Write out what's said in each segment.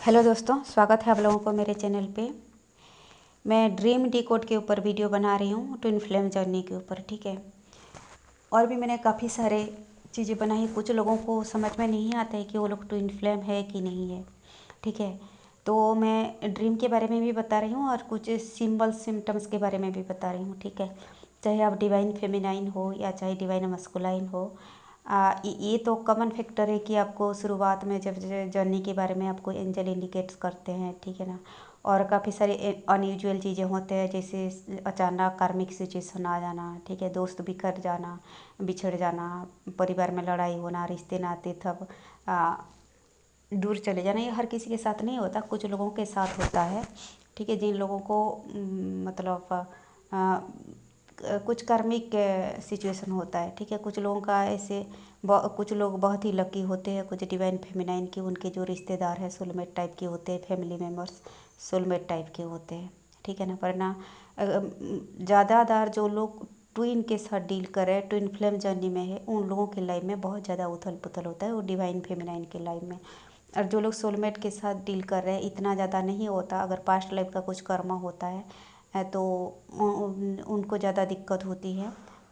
Hello दोस्तों, स्वागत है आप लोगों को मेरे चैनल पे। मैं ड्रीम डिकोड के ऊपर वीडियो बना रही हूँ, ट्विन फ्लेम जर्नी के ऊपर। ठीक है, और भी मैंने काफ़ी सारे चीज़ें बनाई। कुछ लोगों को समझ में नहीं आता है कि वो लोग ट्विन फ्लेम है कि नहीं है। ठीक है, तो मैं ड्रीम के बारे में भी बता रही हूँ और कुछ सिंबल सिम्टम्स के बारे में भी बता रही हूँ। ठीक है, चाहे आप डिवाइन फेमिनाइन हो या चाहे डिवाइन मस्कुलाइन हो। ये तो कॉमन फैक्टर है कि आपको शुरुआत में जब जर्नी के बारे में आपको एंजल इंडिकेट्स करते हैं। ठीक है ना, और काफ़ी सारे अनयूजुअल चीज़ें होते हैं, जैसे अचानक कार्मिक सिचुएशन आ जाना। ठीक है, दोस्त बिखर जाना, बिछड़ जाना, परिवार में लड़ाई होना, रिश्ते नाते सब दूर चले जाना। ये हर किसी के साथ नहीं होता, कुछ लोगों के साथ होता है। ठीक है, जिन लोगों को मतलब कुछ कार्मिक सिचुएशन होता है। ठीक है, कुछ लोगों का ऐसे कुछ लोग बहुत ही लकी होते हैं, कुछ डिवाइन फेमिनाइन के उनके जो रिश्तेदार हैं सोलमेट टाइप के होते हैं, फैमिली मेम्बर्स सोलमेट टाइप के होते हैं। ठीक है ना, वरना ज़्यादातर जो लोग ट्विन के साथ डील कर रहे हैं, ट्विन फ्लेम जर्नी में है, उन लोगों के लाइफ में बहुत ज़्यादा उथल पुथल होता है वो डिवाइन फेमिनाइन के लाइफ में। और जो लोग सोलमेट के साथ डील कर रहे हैं इतना ज़्यादा नहीं होता। अगर पास्ट लाइफ का कुछ कर्मा होता है तो उनको ज़्यादा दिक्कत होती है,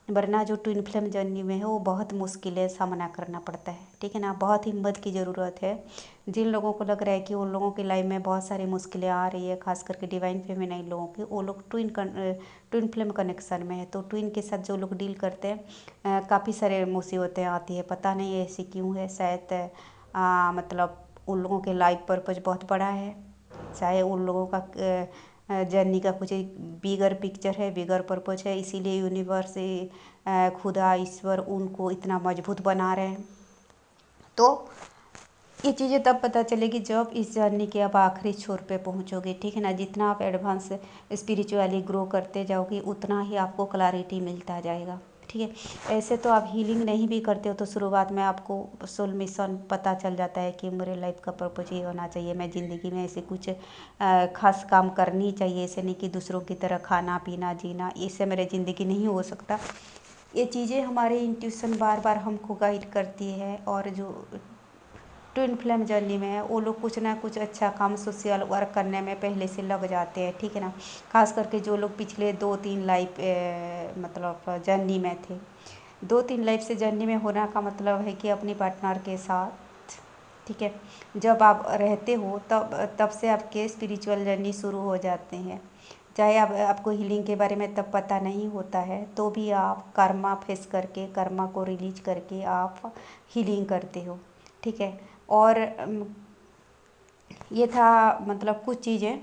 वरना जो ट्विन फ्लेम जर्नी में है वो बहुत मुश्किलें सामना करना पड़ता है। ठीक है ना, बहुत हिम्मत की ज़रूरत है। जिन लोगों को लग रहा है कि उन लोगों की लाइफ में बहुत सारी मुश्किलें आ रही है, खास करके डिवाइन फेमिनाइन लोगों की, वो लोग ट्विन फ्लेम कनेक्शन में है। तो ट्विन के साथ जो लोग डील करते हैं काफ़ी सारे मुसीबतें आती है, पता नहीं ऐसी क्यों है। शायद मतलब उन लोगों के लाइफ पर्पज बहुत बड़ा है, चाहे उन लोगों का जर्नी का कुछ बिगर पिक्चर है, बिगर पर्पज है, इसीलिए यूनिवर्स खुदा ईश्वर उनको इतना मजबूत बना रहे हैं। तो ये चीज़ें तब पता चलेगी जब इस जर्नी के आप आखिरी छोर पे पहुंचोगे। ठीक है ना, जितना आप एडवांस स्पिरिचुअली ग्रो करते जाओगे उतना ही आपको क्लैरिटी मिलता जाएगा। ठीक है, ऐसे तो आप हीलिंग नहीं भी करते हो तो शुरुआत में आपको सोल मिशन पता चल जाता है कि मेरे लाइफ का पर्पज ये होना चाहिए, मैं ज़िंदगी में ऐसे कुछ खास काम करनी चाहिए। ऐसे नहीं कि दूसरों की तरह खाना पीना जीना, इससे मेरी ज़िंदगी नहीं हो सकता। ये चीज़ें हमारे इंट्यूशन बार बार हमको गाइड करती है। और जो ट्विन फ्लेम जर्नी में है वो लोग कुछ ना कुछ अच्छा काम सोशल वर्क करने में पहले से लग जाते हैं। ठीक है ना, खास करके जो लोग पिछले 2-3 लाइफ मतलब जर्नी में थे। 2-3 लाइफ से जर्नी में होना का मतलब है कि अपनी पार्टनर के साथ, ठीक है, जब आप रहते हो तब से आपके स्पिरिचुअल जर्नी शुरू हो जाते हैं। चाहे आपको हीलिंग के बारे में तब पता नहीं होता है तो भी आप कर्मा फेस करके, कर्मा को रिलीज करके आप हीलिंग करते हो। ठीक है, और ये था मतलब कुछ चीज़ें।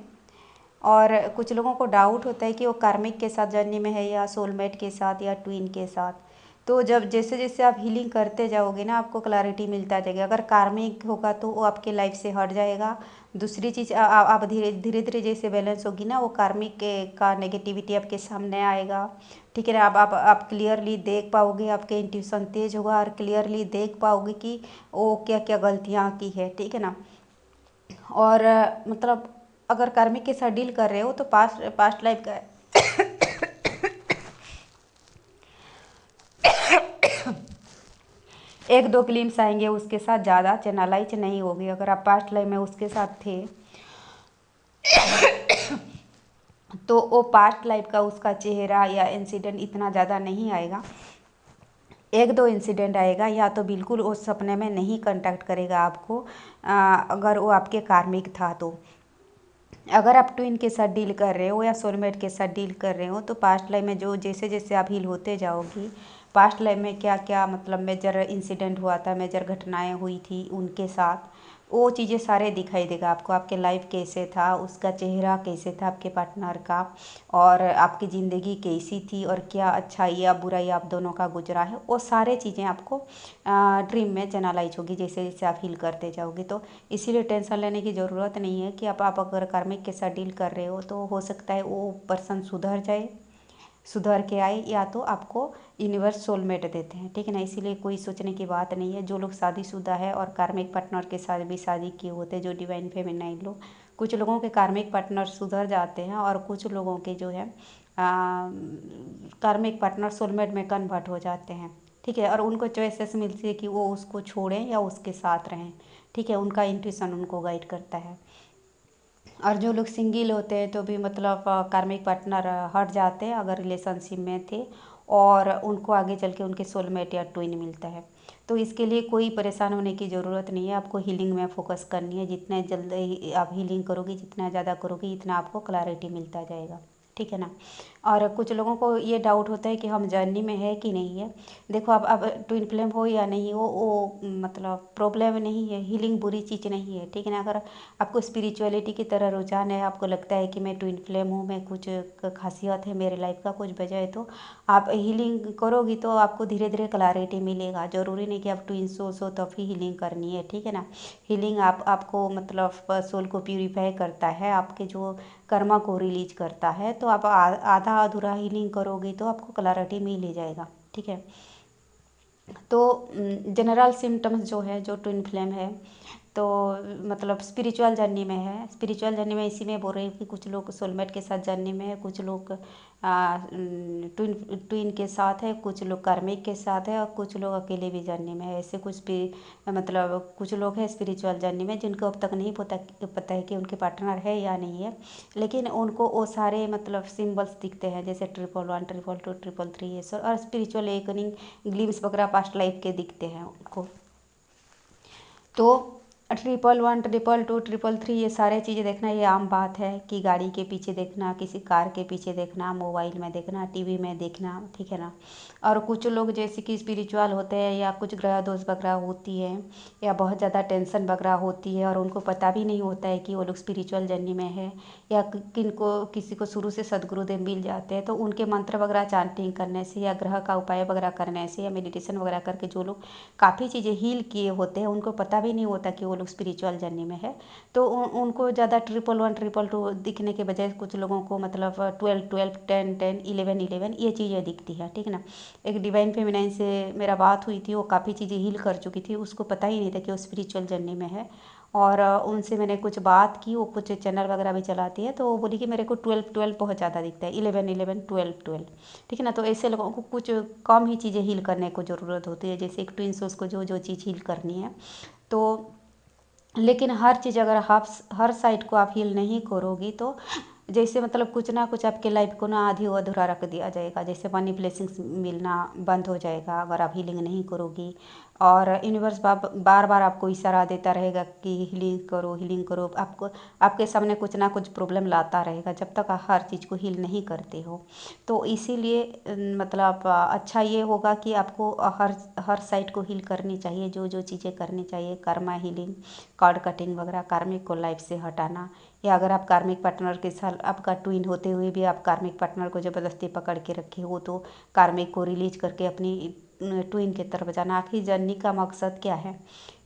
और कुछ लोगों को डाउट होता है कि वो कार्मिक के साथ जर्नी में है या सोलमेट के साथ या ट्विन के साथ। तो जब जैसे जैसे आप हीलिंग करते जाओगे ना आपको क्लैरिटी मिलता जाएगा। अगर कार्मिक होगा तो वो आपके लाइफ से हट जाएगा। दूसरी चीज़ आप धीरे धीरे धीरे जैसे बैलेंस होगी ना वो कार्मिक का नेगेटिविटी आपके सामने आएगा। ठीक है ना, आप क्लियरली देख पाओगे, आपके इंट्यूशन तेज होगा और क्लियरली देख पाओगे कि वो क्या क्या गलतियाँ की है। ठीक है ना, और मतलब अगर कार्मिक के साथ डील कर रहे हो तो पास्ट पास्ट लाइफ का एक दो ग्लिम्स आएंगे, उसके साथ ज़्यादा चैनलाइज नहीं होगी। अगर आप पास्ट लाइफ में उसके साथ थे तो वो पास्ट लाइफ का उसका चेहरा या इंसिडेंट इतना ज़्यादा नहीं आएगा। एक दो इंसिडेंट आएगा, या तो बिल्कुल वो सपने में नहीं कांटेक्ट करेगा आपको अगर वो आपके कार्मिक था तो। अगर आप ट्विन के साथ डील कर रहे हो या सोलमेट के साथ डील कर रहे हो तो पास्ट लाइफ में जो जैसे जैसे आप हील होते जाओगी, पास्ट लाइफ में क्या क्या मतलब मेजर इंसिडेंट हुआ था, मेजर घटनाएं हुई थी उनके साथ, वो चीज़ें सारे दिखाई देगा आपको। आपके लाइफ कैसे था, उसका चेहरा कैसे था आपके पार्टनर का, और आपकी ज़िंदगी कैसी थी, और क्या अच्छाई या बुराई आप दोनों का गुजरा है, वो सारे चीज़ें आपको ड्रीम में चैनलाइज होगी जैसे जैसे आप हील करते जाओगे। तो इसीलिए टेंशन लेने की ज़रूरत नहीं है कि आप अगर कार्मिक के साथ डील कर रहे हो तो हो सकता है वो पर्सन सुधर जाए, सुधर के आए, या तो आपको यूनिवर्स सोलमेट देते हैं। ठीक है ना, इसीलिए कोई सोचने की बात नहीं है। जो लोग शादीशुदा है और कार्मिक पार्टनर के साथ भी शादी किए होते हैं, जो डिवाइन फेमिनाइन लोग, कुछ लोगों के कार्मिक पार्टनर सुधर जाते हैं और कुछ लोगों के जो है कार्मिक पार्टनर सोलमेट में कन्वर्ट हो जाते हैं। ठीक है, और उनको चॉइसेस मिलती है कि वो उसको छोड़ें या उसके साथ रहें, ठीक है, उनका इंट्यूशन उनको गाइड करता है। और जो लोग सिंगल होते हैं तो भी मतलब कार्मिक पार्टनर हट जाते हैं अगर रिलेशनशिप में थे, और उनको आगे चल के उनके सोलमेट या ट्विन मिलता है। तो इसके लिए कोई परेशान होने की ज़रूरत नहीं है, आपको हीलिंग में फोकस करनी है। जितना जल्दी आप हीलिंग करोगी, जितना ज़्यादा करोगी, इतना आपको क्लैरिटी मिलता जाएगा, ठीक है ना। और कुछ लोगों को ये डाउट होता है कि हम जर्नी में है कि नहीं है। देखो, अब ट्विन फ्लेम हो या नहीं हो, वो मतलब प्रॉब्लम नहीं है, हीलिंग बुरी चीज़ नहीं है, ठीक है ना। अगर आपको स्पिरिचुअलिटी की तरह रुझान है, आपको लगता है कि मैं ट्विन फ्लेम हूँ, मैं कुछ खासियत है मेरे लाइफ का, कुछ वजह है, तो आप हीलिंग करोगी तो आपको धीरे धीरे क्लैरिटी मिलेगा। ज़रूरी नहीं कि आप ट्विंस हो तब ही हीलिंग करनी है, ठीक है ना। हीलिंग आपको मतलब सोल को प्यूरीफाई करता है, आपके जो कर्मा को रिलीज करता है। तो आप आधा अधूरा हीलिंग करोगे तो आपको क्लैरिटी मिल ही जाएगा, ठीक है। तो जनरल सिम्टम्स जो है, जो ट्विन फ्लेम है, तो मतलब स्पिरिचुअल जर्नी में है। स्पिरिचुअल जर्नी में इसी में बोल रही हूँ कि कुछ लोग सोलमेट के साथ जर्नी में है, कुछ लोग ट्विन ट्विन के साथ है, कुछ लोग कार्मिक के साथ है, और कुछ लोग अकेले भी जर्नी में है। ऐसे कुछ भी मतलब कुछ लोग हैं स्पिरिचुअल जर्नी में जिनको अब तक नहीं पता है कि उनके पार्टनर है या नहीं है, लेकिन उनको वो सारे मतलब सिम्बल्स दिखते हैं, जैसे 111, 222, 333, ये सब, और स्पिरिचुअल एकनिंग ग्लिम्स वगैरह पास्ट लाइफ के दिखते हैं उनको। तो 111, 222, 333, ये सारे चीज़ें देखना ये आम बात है कि गाड़ी के पीछे देखना, किसी कार के पीछे देखना, मोबाइल में देखना, टीवी में देखना, ठीक है ना। और कुछ लोग जैसे कि स्पिरिचुअल होते हैं या कुछ ग्रह दोष वगैरह होती है, या बहुत ज़्यादा टेंशन वगैरह होती है और उनको पता भी नहीं होता है कि वो लोग स्पिरिचुअल जर्नी में है, या किसी को शुरू से सदगुरुदेव मिल जाते हैं, तो उनके मंत्र वगैरह चांटिंग करने से या ग्रह का उपाय वगैरह करने से या मेडिटेशन वगैरह करके जो लोग काफ़ी चीज़ें हील किए होते हैं, उनको पता भी नहीं होता कि वो लोग स्पिरिचुअल जर्नी में है। तो उनको ज़्यादा 111, 222 दिखने के बजाय कुछ लोगों को मतलब 12, 12, 10, 10, 11, 11 ये चीज़ें दिखती है, ठीक है ना। एक डिवाइन फेमिनाइन से मेरा बात हुई थी, वो काफ़ी चीज़ें हील कर चुकी थी, उसको पता ही नहीं था कि वो स्पिरिचुअल जर्नी में है। और उनसे मैंने कुछ बात की, वो कुछ चैनल वगैरह भी चलाती है, तो वो बोली कि मेरे को 12, 12 बहुत ज़्यादा दिखता है, 11, 11, 12, 12, ठीक है ना। तो ऐसे लोगों को कुछ कम ही चीज़ें हील करने को ज़रूरत होती है, जैसे एक ट्विंस उसको जो जो चीज़ हील करनी है। तो लेकिन हर चीज़ अगर आप हर साइड को आप हील नहीं करोगी तो जैसे मतलब कुछ ना कुछ आपके लाइफ को ना आधी अधूरा रख दिया जाएगा, जैसे मनी ब्लेसिंग्स मिलना बंद हो जाएगा अगर आप हीलिंग नहीं करोगी। और यूनिवर्स बार बार आपको इशारा देता रहेगा कि हीलिंग करो, हीलिंग करो, आपको आपके सामने कुछ ना कुछ प्रॉब्लम लाता रहेगा जब तक आप हर चीज़ को हील नहीं करते हो। तो इसीलिए मतलब अच्छा ये होगा कि आपको हर हर साइड को हील करनी चाहिए, जो जो चीज़ें करनी चाहिए, कर्मा हीलिंग, कार्ड कटिंग वगैरह, कार्मिक को लाइफ से हटाना। या अगर आप कार्मिक पार्टनर के साथ आपका ट्विन होते हुए भी आप कार्मिक पार्टनर को ज़बरदस्ती पकड़ के रखे हो, तो कार्मिक को रिलीज करके अपनी ट्विन की तरफ जाना। आखिर जर्नी का मकसद क्या है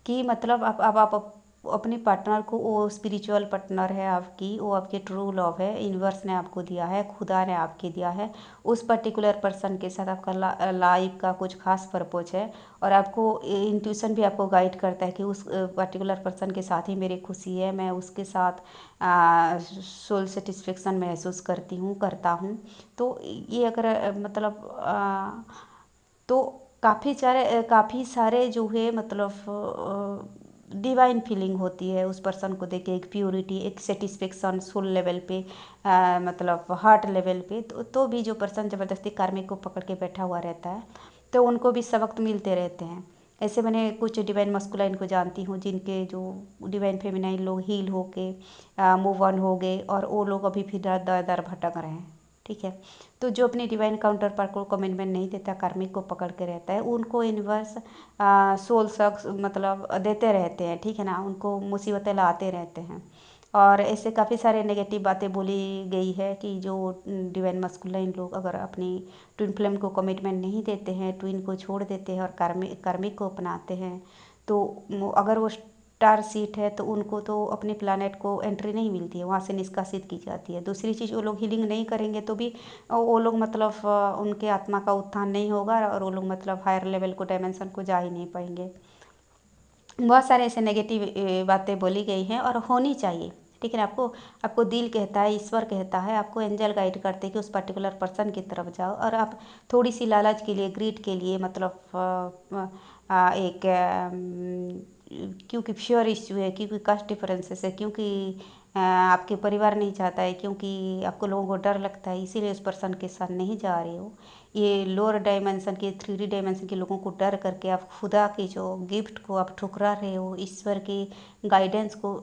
कि मतलब आप अपने पार्टनर को, वो स्पिरिचुअल पार्टनर है आपकी, वो आपके ट्रू लव है, यूनिवर्स ने आपको दिया है, खुदा ने आपके दिया है। उस पर्टिकुलर पर्सन के साथ आपका लाइफ का कुछ खास पर्पज है, और आपको इंट्यूशन भी आपको गाइड करता है कि उस पर्टिकुलर पर्सन के साथ ही मेरी खुशी है, मैं उसके साथ सोल सेटिस्फेक्शन महसूस करता हूँ। तो ये अगर मतलब तो काफ़ी सारे जो है मतलब डिवाइन फीलिंग होती है उस पर्सन को देख के, एक प्योरिटी, एक सेटिस्फेक्शन सोल लेवल पे, मतलब हार्ट लेवल पे। तो भी जो पर्सन ज़बरदस्ती कार्मिक को पकड़ के बैठा हुआ रहता है, तो उनको भी सबक मिलते रहते हैं। ऐसे मैंने कुछ डिवाइन मस्कुलाइन को जानती हूँ जिनके जो डिवाइन फेमिनाइन लोग हील होके मूव ऑन हो गए, और वो लोग अभी फिर दर दर भटक रहे हैं, ठीक है। तो जो अपने डिवाइन काउंटर पार्ट को कमिटमेंट नहीं देता, कार्मिक को पकड़ के रहता है, उनको यूनिवर्स सोल सक्स मतलब देते रहते हैं, ठीक है ना, उनको मुसीबतें लाते रहते हैं। और ऐसे काफ़ी सारे नेगेटिव बातें बोली गई है कि जो डिवाइन मस्कुलाइन लोग अगर अपनी ट्विन फ्लेम को कमिटमेंट नहीं देते हैं, ट्विन को छोड़ देते हैं और कार्मिक को अपनाते हैं, तो अगर वो स्टार सीट है तो उनको तो अपने प्लानट को एंट्री नहीं मिलती है, वहाँ से निष्कासित की जाती है। दूसरी चीज़, वो लोग हीलिंग नहीं करेंगे तो भी वो लोग मतलब उनके आत्मा का उत्थान नहीं होगा, और वो लोग मतलब हायर लेवल को डायमेंशन को जा ही नहीं पाएंगे। बहुत सारे ऐसे नेगेटिव बातें बोली गई हैं और होनी चाहिए, ठीक है ना। आपको आपको दिल कहता है, ईश्वर कहता है, आपको एंजल गाइड करते हैं कि उस पर्टिकुलर पर्सन की तरफ जाओ, और आप थोड़ी सी लालच के लिए, ग्रीड के लिए, मतलब एक क्योंकि फ्योर इश्यू है, क्योंकि कास्ट डिफरेंसेस है, क्योंकि आपके परिवार नहीं चाहता है, क्योंकि आपको लोगों को डर लगता है, इसीलिए उस पर्सन के साथ नहीं जा रहे हो। ये लोअर डायमेंशन के, 3D डायमेंशन के लोगों को डर करके आप खुदा की जो गिफ्ट को आप ठुकरा रहे हो, ईश्वर की गाइडेंस को